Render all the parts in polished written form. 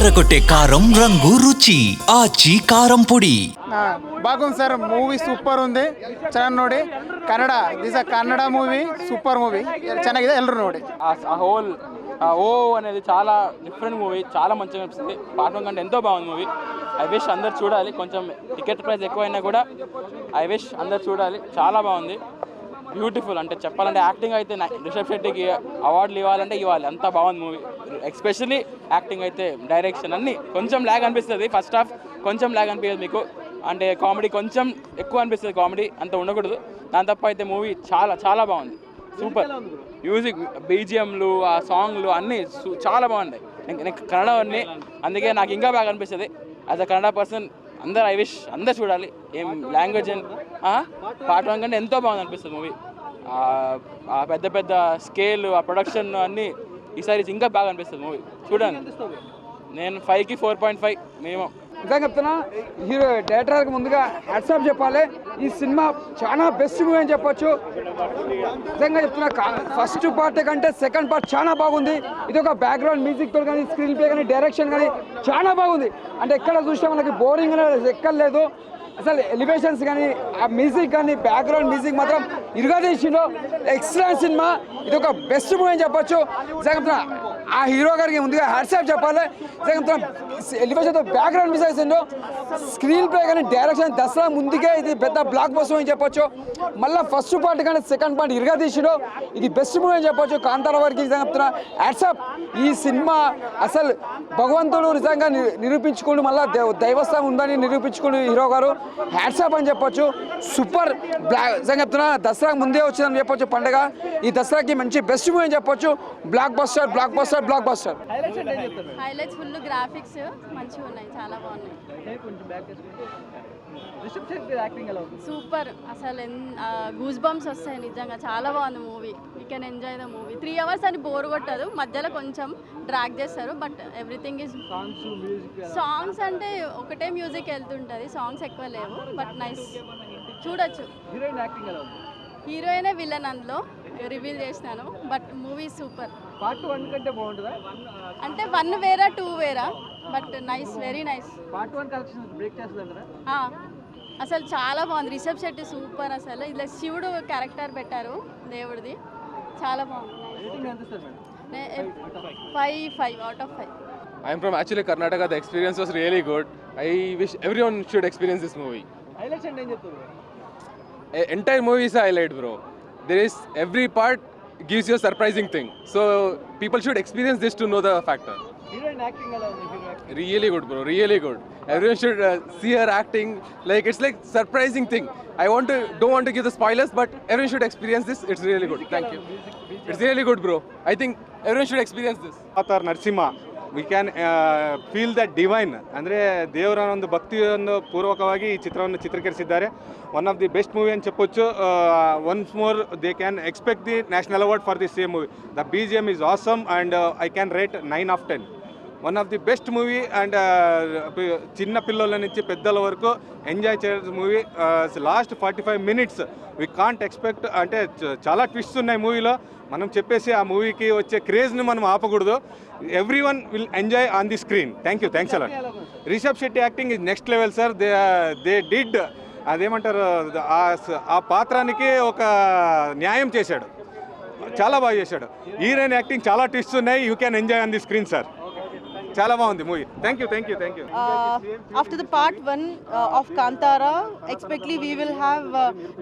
అదరకొట్టే కారం రంగు రుచి ఆచి కారం పొడి. బాగుంది సార్, మూవీ ಸೂಪರ್ ఉంది. ಚೆನ್ನಾಗಿ ನೋಡಿ. Kannada this a Kannada movie, super movie, ಚೆನ್ನಾಗಿದೆ, ಎಲ್ಲರೂ ನೋಡಿ. ఆ హోల్ ఓ అనేది చాలా డిఫరెంట్ మూవీ, చాలా మంచిగా అనిపిస్తుంది. పార్ట్ 1 కంటే ఎంతో బాగుంది మూవీ. ఐ విష్ అందరు చూడాలి. కొంచెం టికెట్ ప్రైస్ ఎక్కువైనా కూడా ఐ విష్ అందరు చూడాలి. చాలా బాగుంది, బ్యూటిఫుల్. అంటే చెప్పాలంటే యాక్టింగ్ అయితే రిషబ్ శెట్టికి అవార్డులు ఇవ్వాలంటే ఇవ్వాలి, అంత బాగుంది మూవీ. ఎస్పెషల్లీ యాక్టింగ్ అయితే, డైరెక్షన్ అన్నీ కొంచెం ల్యాగ్ అనిపిస్తుంది. ఫస్ట్ హాఫ్ కొంచెం ల్యాగ్ అనిపించదు మీకు, అంటే కామెడీ కొంచెం ఎక్కువ అనిపిస్తుంది. కామెడీ అంత ఉండకూడదు. దాని తప్ప అయితే మూవీ చాలా చాలా బాగుంది, సూపర్. మ్యూజిక్, బీజిఎంలు, ఆ సాంగ్లు అన్నీ చాలా బాగున్నాయి. నేను కన్నడ అన్నీ, అందుకే నాకు ఇంకా బాగా అనిపిస్తుంది. యాజ్ అ కన్నడ పర్సన్ అందరు ఐ విష్ అందరు చూడాలి. ఏం లాంగ్వేజ్ పార్ట్ 1 కంటే ఎంతో బాగుంది అనిపిస్తుంది మూవీ. ఆ పెద్ద పెద్ద స్కేల్, ఆ ప్రొడక్షన్ అన్నీ ఈసారి ఇంకా బాగా అనిపిస్తుంది మూవీ. చూడండి, నేను 5కి 4.5 మినిమం. నిజంగా చెప్తున్నా, హీరో డైరెక్టర్కి ముందుగా హ్యాట్సాప్ చెప్పాలి. ఈ సినిమా చాలా బెస్ట్ మూవీ అని చెప్పొచ్చు. నిజంగా చెప్తున్నా, ఫస్ట్ పార్ట్ కంటే సెకండ్ పార్ట్ చాలా బాగుంది. ఇది ఒక బ్యాక్గ్రౌండ్ మ్యూజిక్తో కానీ, స్క్రీన్ ప్లే కానీ, డైరెక్షన్ కానీ చాలా బాగుంది. అంటే ఎక్కడ చూసినా మనకి బోరింగ్ అనేది ఎక్కర్లేదు. అసలు ఎలివేషన్స్ కానీ, ఆ మ్యూజిక్ కానీ, బ్యాక్గ్రౌండ్ మ్యూజిక్ మాత్రం ఇరుగదీసిందో. ఎక్సలెంట్ సినిమా, ఇది ఒక బెస్ట్ మూవీ అని చెప్పొచ్చు. నిజంగా ఆ హీరో గారికి ముందుగా హ్యాట్సాప్ చెప్పాలి. నిజంగా ఎలివేషన్తో బ్యాక్గ్రౌండ్ మ్యూజిక్ వేసిందో, స్క్రీన్ ప్లే కానీ, డైరెక్షన్ దసరా ముందుకే ఇది పెద్ద బ్లాక్ బస్టర్ అని చెప్పొచ్చు. మళ్ళీ ఫస్ట్ పార్ట్ కానీ సెకండ్ పార్ట్ ఇరుగదీసిందో, ఇది బెస్ట్ మూవీ అని చెప్పొచ్చు. కాంతార వారికి నిజంగా చెప్తున్నా హ్యాట్సాప్. ఈ సినిమా అసలు భగవంతుడు నిజంగా నిరూపించుకుంటూ, మళ్ళీ దైవస్థానం ఉందని నిరూపించుకుంటూ హీరో గారు హ్యాట్సాప్ అని చెప్పొచ్చు. సూపర్ నిజంగా చెప్తున్నా, దసరా ముందే వచ్చిందని చెప్పొచ్చు పండుగ. ఈ దసరాకి మంచి బెస్ట్ మూవీ అని చెప్పొచ్చు. Block buster, block buster, block buster. Highlights full, graphics మంచిగా ఉన్నాయి, చాలా బాగున్నాయి. సూపర్, అసలు గూస్ బంప్స్ వస్తాయి నిజంగా. చాలా బాగుంది movie. You can enjoy the movie. 3 hours అని బోర్ కొట్టదు. మధ్యలో కొంచెం డ్రాగ్ చేస్తారు, బట్ ఎవ్రీథింగ్ ఈజ్. సాంగ్స్ అంటే ఒకటే మ్యూజిక్ వెళ్తుంటుంది, సాంగ్స్ ఎక్కువ లేవు, బట్ నైస్, చూడొచ్చు. హీరోయినే విలన్ అందులో రివీల్ చేసినాను, బట్ మూవీ సూపర్. పార్ట్ 1 కంటే బాగుంటుందా? అంటే 1 వేరా 2 వేరా, but nice, very nice. Part 1 collections break చేస్తుందంటారా? అసలు చాలా బాగుంది. రిషబ్ శెట్టి సూపర్. అసలు ఇలా శివుడు క్యారెక్టర్ పెట్టారు దేవుడిది, చాలా బాగుంది. 5 out of 5. I am from actually Karnataka. The experience was really good. I wish everyone should experience this movie. Highlights అంటే ఏం చెప్తారు? Entire movie is a highlight, bro. There is every part gives you a surprising thing. So people should experience this to know the factor. Heroine acting ఎలా ఉంది? Really good, bro. Really good. Everyone should see her acting. Like it's like surprising thing. Don't want to give the spoilers, but everyone should experience this. It's really good. Thank you. It's really good, bro. I think everyone should experience this. Avatar Narasimha, we can feel the divine. ಅಂದರೆ ದೇವರ ಒಂದು ಭಕ್ತಿಯನ್ನು ಪೂರ್ವಕವಾಗಿ ಈ ಚಿತ್ರವನ್ನು ಚಿತ್ರೀಕರಿಸಿದ್ದಾರೆ. One of the best movie ಅಂತ చెప్పొచ్చు. Once more they can expect the national award for the same movie. The BGM is awesome and I can rate 9 of 10. One of the best movie and చిన్న పిల్లల నుంచి పెద్దల వరకు enjoy చేసే movie. Last 45 minutes we can't expect. అంటే చాలా twists ఉన్నాయి మూవీలో. మనం చెప్పేసి ఆ మూవీకి వచ్చే క్రేజ్ని మనం ఆపకూడదు. Every one will enjoy on the screen. Thanks a lot. Rishab Shetty acting is next level sir. They did అదేమంటారు, ఆ పాత్రానికి ఒక న్యాయం చేశాడు, చాలా బాగా చేశాడు. హీరోయిన్ యాక్టింగ్ చాలా ట్విస్ట్స్ ఉన్నాయి. You can enjoy on the screen sir. చాలా బాగుంది movie. Thank you. After the part 1 of Kantara,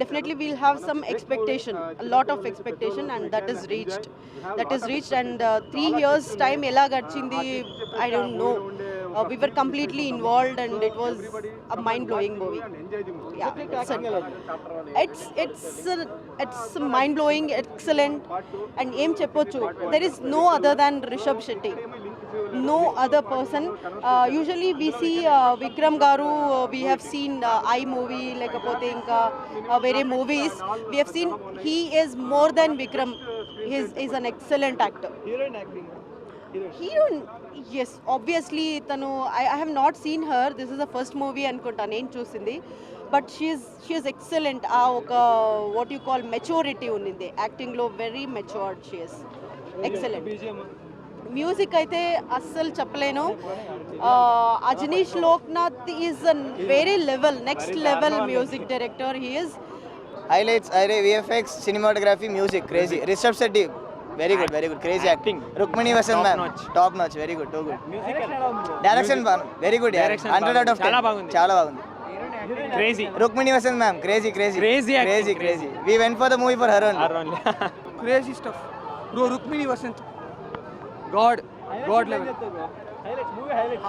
definitely we'll have some expectation, a lot of expectation, and that is reached. And 3 years time ela gachindi, I don't know. We were completely involved, and it was a mind-blowing movie. Yeah, it's mind-blowing, excellent, and aim cheppochu. There is no other than Rishabh Shetty. No other person. Usually we see Vikram Garu, we have seen I movie, lekapothe inka vere movies. We have seen he is more than Vikram. He is an excellent actor. Heroine, yes, obviously tanu I have not seen her. This is the first movie anukunta nenu chusindi, but she is excellent. Oka what you call maturity unindi acting lo, very matured she is. Excellent. Music అయితే అస్సలు చెప్పలేను. Ajaneesh Loknath is a వేరే level, next level music director he is. Highlights అరే VFX, cinematography, music crazy. Rishab Shetty very good, crazy acting. Rukmini Vasanth ma'am top notch, very good, too good. Direction very good, 100 out of 10, చాలా బాగుంది. Rukmini Vasanth ma'am crazy. We went for the movie for her only. Crazy stuff bro. Rukmini Vasanth god level.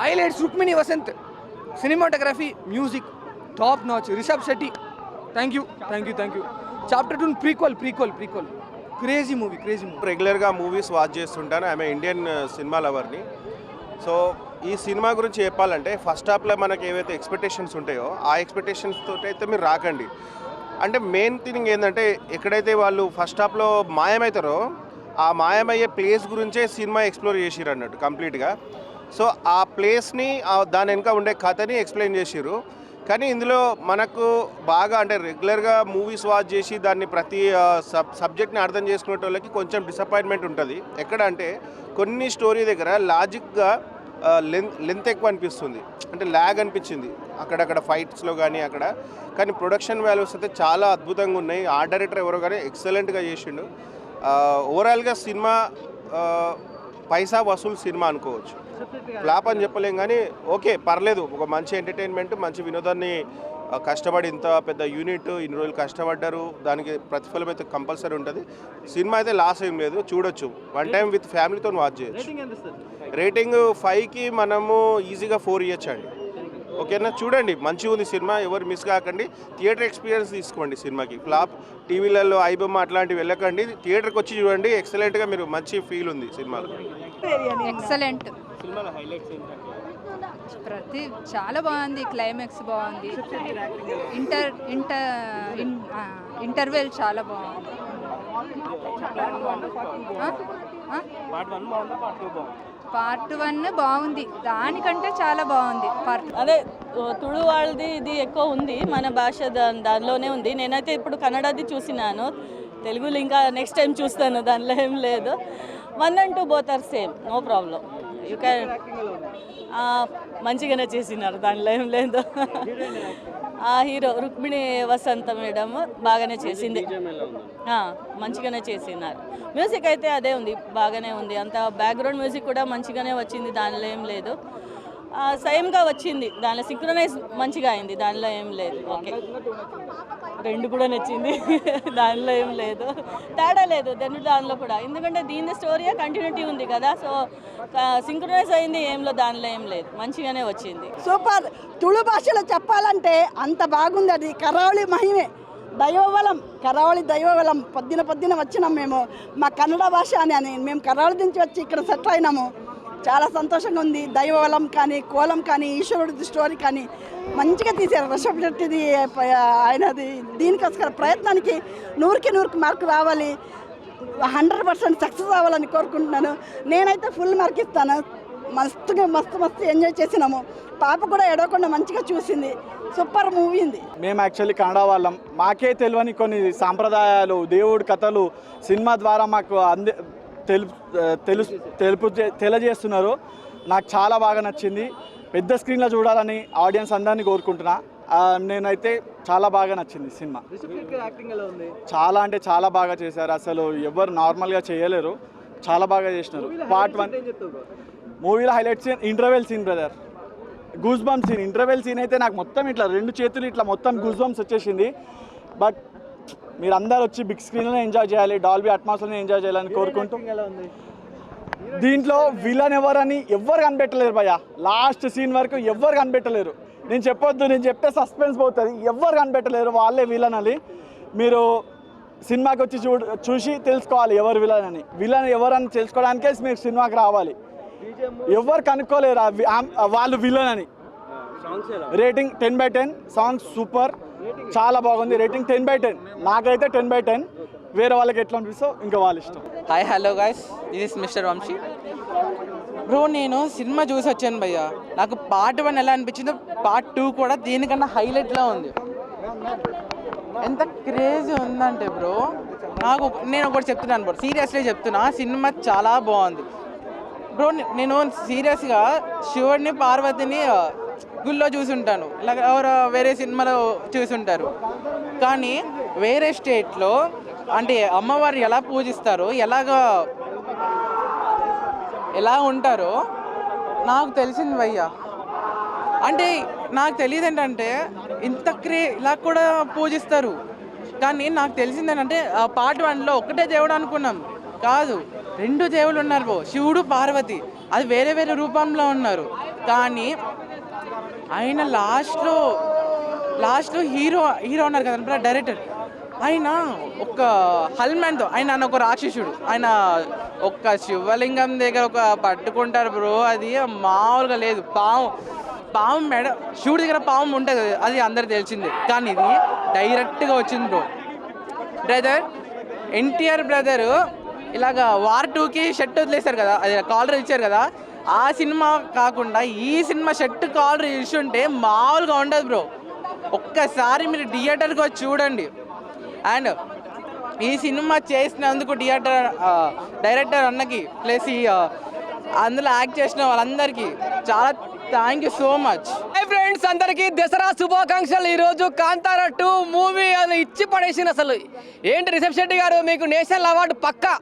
Highlights Rukmini Vasanth, cinematography, music top notch. Rishab Shetty thank you. Chapter 2 prequel. Crazy movie. రెగ్యులర్గా movies watch చేస్తుంటాను. ఆమె Indian సినిమా లవర్ని. So ఈ సినిమా గురించి చెప్పాలంటే ఫస్ట్ హాఫ్లో మనకి ఏవైతే ఎక్స్పెక్టేషన్స్ ఉంటాయో ఆ ఎక్స్పెక్టేషన్స్ తోటి అయితే మీరు రాకండి. అంటే మెయిన్ థింగ్ ఏంటంటే ఎక్కడైతే వాళ్ళు ఫస్ట్ హాఫ్లో మాయమవుతారో ఆ మాయమయ్యే ప్లేస్ గురించే సినిమా ఎక్స్ప్లోర్ చేసిర్రు అన్నట్టు కంప్లీట్గా. సో ఆ ప్లేస్ని దాని వెనుక ఉండే కథని ఎక్స్ప్లెయిన్ చేసిర్రు. కానీ ఇందులో మనకు బాగా అంటే రెగ్యులర్గా మూవీస్ వాచ్ చేసి దాన్ని ప్రతి సబ్జెక్ట్ని అర్థం చేసుకునే వాళ్ళకి కొంచెం డిసప్పాయింట్మెంట్ ఉంటుంది. ఎక్కడ అంటే కొన్ని స్టోరీ దగ్గర లాజిక్గా లెంత్ ఎక్కువ అనిపిస్తుంది, అంటే ల్యాగ్ అనిపించింది అక్కడక్కడ ఫైట్స్లో కానీ ప్రొడక్షన్ వాల్యూస్ అయితే చాలా అద్భుతంగా ఉన్నాయి. ఆ డైరెక్టర్ ఎవరో కానీ ఎక్సలెంట్గా చేసిండు. ఓవరాల్గా సినిమా పైసా వసూలు సినిమా అనుకోవచ్చు. ఫ్లాప్ అని చెప్పలేం కానీ ఓకే పర్లేదు, ఒక మంచి ఎంటర్టైన్మెంట్, మంచి వినోదాన్ని కష్టపడి ఇంత పెద్ద యూనిట్ ఇన్ని రోజులు కష్టపడ్డారు, దానికి ప్రతిఫలం అయితే కంపల్సరీ ఉంటుంది. సినిమా అయితే లాస్ ఏం లేదు, చూడొచ్చు. వన్ టైం విత్ ఫ్యామిలీతో వాచ్ చేయొచ్చు. రేటింగ్ 5కి మనము ఈజీగా 4 ఇవ్వచ్చు అండి. ఓకేనా, చూడండి, మంచిగా ఉంది సినిమా, ఎవరు మిస్ కాకండి. థియేటర్ ఎక్స్పీరియన్స్ తీసుకోండి సినిమాకి. ఫ్లాప్ టీవీలలో ఐబొమ్మ అట్లాంటివి వెళ్ళకండి, థియేటర్కి వచ్చి చూడండి. ఎక్సలెంట్గా మీరు మంచి ఫీల్ ఉంది సినిమాలో. ఎక్సలెంట్. సినిమాలో హైలైట్స్ ఏంటంటే ప్రతి చాలా బాగుంది, క్లైమాక్స్ బాగుంది, ఇంటర్వెల్ చాలా బాగుంది. పార్ట్ 1 బాగుంది, దానికంటే చాలా బాగుంది. అదే తుళు వాళ్ళది ఇది ఎక్కువ ఉంది, మన భాష దానిలోనే ఉంది. నేనైతే ఇప్పుడు కన్నడది చూసినాను, తెలుగులో ఇంకా నెక్స్ట్ టైం చూస్తాను, దానిలో ఏం లేదు. 1 and 2 both are same, no problem. You can మంచిగానే చేసినారు, దానిలో ఏం లేదు. ఆ హీరో రుక్మిణి వసంత మేడం బాగానే చేసింది, మంచిగానే చేసినారు. మ్యూజిక్ అయితే అదే ఉంది, బాగానే ఉంది. అంత బ్యాక్గ్రౌండ్ మ్యూజిక్ కూడా మంచిగానే వచ్చింది, దానిలో ఏం లేదు. సేమ్గా వచ్చింది, దానిలో సింక్రనైజ్ మంచిగా అయింది, దానిలో ఏం లేదు. ఓకే, 2 కూడా నచ్చింది, దానిలో ఏం లేదు, తేడా లేదు దానిలో కూడా. ఎందుకంటే దీని స్టోరీ కంటిన్యూటీ ఉంది కదా, సో సింక్రనైజ్ అయింది, దానిలో ఏం లేదు, మంచిగానే వచ్చింది. సూపర్. తుళు భాషలో చెప్పాలంటే అంత బాగుంది. అది కరావళి మహిమే, దైవబలం, కరావళి దైవబలం. పొద్దున వచ్చినాం మేము, మా కన్నడ భాష అని మేము కరావళి నుంచి వచ్చి ఇక్కడ సెటిల్ అయినాము. చాలా సంతోషంగా ఉంది. దైవబలం కానీ, కోలం కానీ, ఈశ్వరుడి స్టోరీ కానీ మంచిగా తీశారు. రిషబ్ శెట్టిది ఆయనది దీనికోసం ప్రయత్నానికి 100కి 100 మార్కు రావాలి, 100% సక్సెస్ అవ్వాలని కోరుకుంటున్నాను. నేనైతే ఫుల్ మార్క్ ఇస్తాను. మస్తు ఎంజాయ్ చేసినాము. పాప కూడా ఎడవకుండా మంచిగా చూసింది. సూపర్ మూవీ ఉంది. మేము యాక్చువల్లీ కన్నడ వాళ్ళం, మాకే తెలియని కొన్ని సాంప్రదాయాలు, దేవుడి కథలు సినిమా ద్వారా మాకు తెలియజేస్తున్నారు. నాకు చాలా బాగా నచ్చింది. పెద్ద స్క్రీన్లో చూడాలని ఆడియన్స్ అందరినీ కోరుకుంటున్నా. నేనైతే చాలా బాగా నచ్చింది సినిమా. చాలా అంటే చాలా బాగా చేశారు, అసలు ఎవరు నార్మల్గా చేయలేరు, చాలా బాగా చేసినారు. పార్ట్ 1 మూవీలో highlight scene interval scene brother, goose bump scene. Interval scene అయితే నాకు మొత్తం ఇట్లా 2 చేతులు ఇట్లా మొత్తం గూస్ బంప్స్ వచ్చేసింది. బట్ మీరు అందరు వచ్చి బిగ్ స్క్రీన్లోనే ఎంజాయ్ చేయాలి, డాల్బీ అట్మాస్లోనే ఎంజాయ్ చేయాలని కోరుకుంటూ. దీంట్లో విలన్ ఎవరని ఎవ్వరు కనిపెట్టలేరు భయ్య, లాస్ట్ సీన్ వరకు ఎవ్వరు కనిపెట్టలేరు. నేను చెప్పొద్దు, నేను చెప్తే సస్పెన్స్ పోతుంది. ఎవ్వరు కనిపెట్టలేరు, వాళ్ళే విలన్ అని. మీరు సినిమాకి వచ్చి చూసి తెలుసుకోవాలి ఎవరు విలన్ అని. విలన్ ఎవరని తెలుసుకోవడానికే మీరు సినిమాకి రావాలి. ఎవరు కనుక్కోలేరు వాళ్ళు విలన్ అని. రేటింగ్ 10/10, సాంగ్స్ సూపర్, చాలా బాగుంది. రేటింగ్ 10/10, నాకైతే 10/10. వేరే వాళ్ళకి ఎట్లా అనిపిస్తో ఇంకా వాళ్ళ ఇష్టం. Hi, hello guys, this is mister Vamshi bro. నేను సినిమా చూసి వచ్చాను భయ్య. నాకు పార్ట్ 1 ఎలా అనిపించిందో పార్ట్ 2 కూడా దీనికన్నా హైలైట్లా ఉంది. ఎంత క్రేజీ ఉందంటే బ్రో, నేను ఒకటి చెప్తున్నాను బ్రో, సీరియస్లీ చెప్తున్నా, సినిమా చాలా బాగుంది. బ్రో నేను సీరియస్గా శివుడిని పార్వతిని గుళ్ళో చూసుంటాను, ఇలా వేరే సినిమాలో చూసుంటారు. కానీ వేరే స్టేట్లో అంటే అమ్మవారు ఎలా పూజిస్తారో ఎలా ఉంటారో నాకు తెలిసింది భయ్యా. అంటే నాకు తెలియదు ఏంటంటే ఇలా కూడా పూజిస్తారు. కానీ నాకు తెలిసింది ఏంటంటే పార్ట్ 1లో ఒకటే దేవుడు అనుకున్నాం, కాదు 2 దేవుళ్ళు ఉన్నారు బ్రో, శివుడు పార్వతి. అది వేరే వేరే రూపంలో ఉన్నారు. కానీ ఆయన లాస్ట్లో హీరో ఉన్నారు కదా డైరెక్టర్, ఆయన ఒక హల్మాన్తో ఆయన ఒక రాక్షసుడు, ఆయన ఒక శివలింగం దగ్గర ఒక పట్టుకుంటారు బ్రో, అది మామూలుగా లేదు. పాము మెడ, శివుడి దగ్గర పాము ఉంటుంది, అది అందరికి తెలిసిందే. కానీ ఇది డైరెక్ట్గా వచ్చింది బ్రో. బ్రదర్ ఎన్టీఆర్ బ్రదరు ఇలాగ వార్ 2కి షర్ట్ వదిలేశారు కదా, అది కాలర్ ఇచ్చారు కదా, ఆ సినిమా కాకుండా ఈ సినిమా షర్ట్ కాలర్ ఇచ్చుంటే మామూలుగా ఉండదు బ్రో. ఒక్కసారి మీరు థియేటర్కి వచ్చి చూడండి. అండ్ ఈ సినిమా చేసినందుకు డైరెక్టర్ అన్నకి ప్లస్ అందులో యాక్ట్ చేసిన వాళ్ళందరికీ చాలా thank you so much. Friends అందరికీ దసరా శుభాకాంక్షలు. ఈరోజు కాంతారా 2 మూవీ అది ఇచ్చి పడేసింది. అసలు ఏంటి రిషబ్ శెట్టి గారు, మీకు నేషనల్ అవార్డు పక్కా.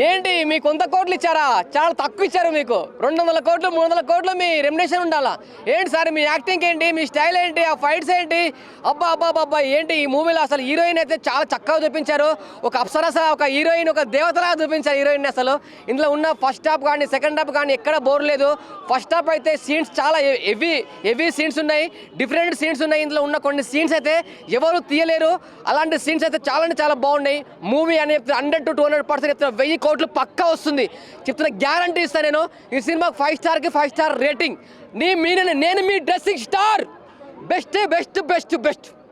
ఏంటి మీకు 100 కోట్లు ఇచ్చారా? చాలా తక్కువ ఇచ్చారు. మీకు 200 కోట్లు 300 కోట్లు మీ రెమ్యునరేషన్ ఉండాలా. ఏంటి సార్ మీ యాక్టింగ్ ఏంటి, మీ స్టైల్ ఏంటి, ఆ ఫైట్స్ ఏంటి, అబ్బా ఏంటి ఈ మూవీలో అసలు హీరోయిన్ అయితే చాలా చక్కగా చూపించారు. ఒక అప్సరస, ఒక హీరోయిన్, ఒక దేవతలా చూపించారు హీరోయిన్. అసలు ఇందులో ఉన్న ఫస్ట్ హాఫ్ కానీ సెకండ్ హాఫ్ కానీ ఎక్కడ బోర్ లేదు. ఫస్ట్ హాఫ్ అయితే సీన్స్ చాలా హెవీ సీన్స్ ఉన్నాయి, డిఫరెంట్ సీన్స్ ఉన్నాయి. ఇందులో ఉన్న కొన్ని సీన్స్ అయితే ఎవరు తీయలేరు. అలాంటి సీన్స్ అయితే చాలా బాగున్నాయి. మూవీ అని చెప్తే 100 to 200% చెప్తున్నా, 1000 కోట్లు పక్కా వస్తుంది చెప్తున్నా, గ్యారంటీ ఇస్తాను నేను. ఈ సినిమాకి 5 స్టార్కి 5 స్టార్ రేటింగ్. నేను మీ డ్రెస్సింగ్ స్టార్. బెస్ట్.